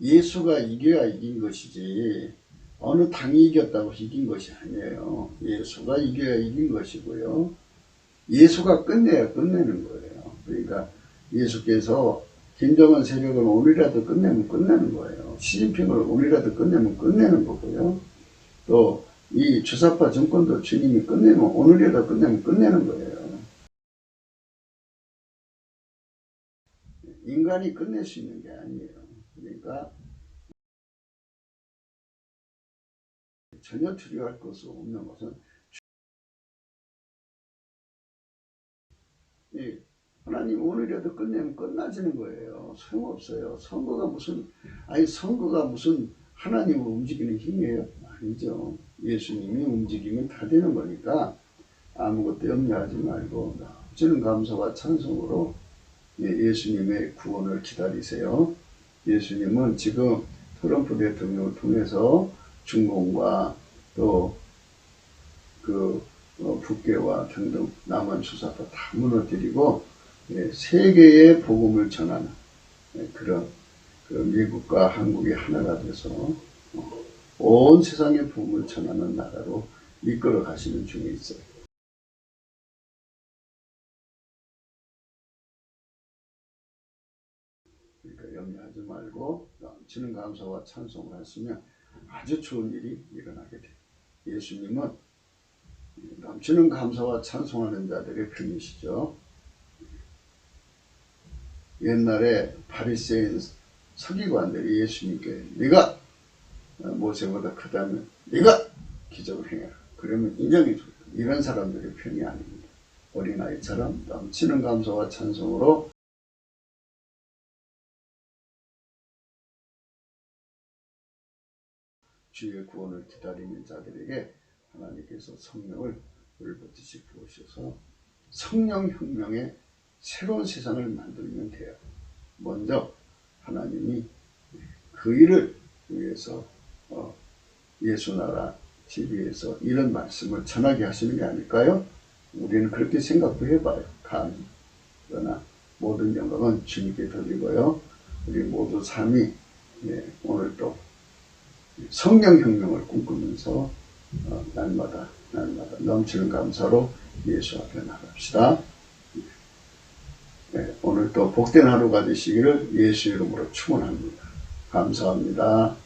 예수가 이겨야 이긴 것이지 어느 당이 이겼다고 이긴 것이 아니에요. 예수가 이겨야 이긴 것이고요. 예수가 끝내야 끝내는 거예요. 그러니까 예수께서 김정은 세력을 오늘이라도 끝내면 끝내는 거예요. 시진핑을 오늘이라도 끝내면 끝내는 거고요. 또 이 주사파 정권도 주님이 끝내면 오늘이라도 끝내면 끝내는 거예요. 인간이 끝낼 수 있는 게 아니에요. 그러니까 전혀 두려워할 것이 없는 것은 하나님 오늘이라도 끝내면 끝나지는 거예요. 소용없어요. 선거가 무슨 하나님을 움직이는 힘이에요? 아니죠. 예수님이 움직이면 다 되는 거니까 아무것도 염려하지 말고 넘치는 감사와 찬송으로 예수님의 구원을 기다리세요. 예수님은 지금 트럼프 대통령을 통해서 중공과 또 북괴와 등등 남한 주사파 다 무너뜨리고 세계의 복음을 전하는 그런 미국과 한국이 하나가 돼서 온 세상의 복음을 전하는 나라로 이끌어 가시는 중에 있어요. 그러니까 염려하지 말고 넘치는 감사와 찬송을 하시면 아주 좋은 일이 일어나게 돼요. 예수님은 넘치는 감사와 찬송하는 자들의 편이시죠. 옛날에 바리새인 서기관들이 예수님께 네가 모세보다 크다면 네가 기적을 행해라. 그러면 인정해 줘요. 이런 사람들의 편이 아닙니다. 어린아이처럼 넘치는 감사와 찬송으로 주의 구원을 기다리는 자들에게 하나님께서 성령을 불붙이시 부으셔서 성령혁명의 새로운 세상을 만들면 돼요. 먼저 하나님이 그 일을 위해서 예수나라 TV에서 이런 말씀을 전하게 하시는 게 아닐까요? 우리는 그렇게 생각도 해봐요. 감히. 그러나 모든 영광은 주님께 돌리고요. 우리 모두 삶이 오늘 또 성령혁명을 꿈꾸면서 날마다 넘치는 감사로 예수 앞에 나갑시다. 오늘 또 복된 하루가 되시기를 예수 이름으로 축원합니다. 감사합니다.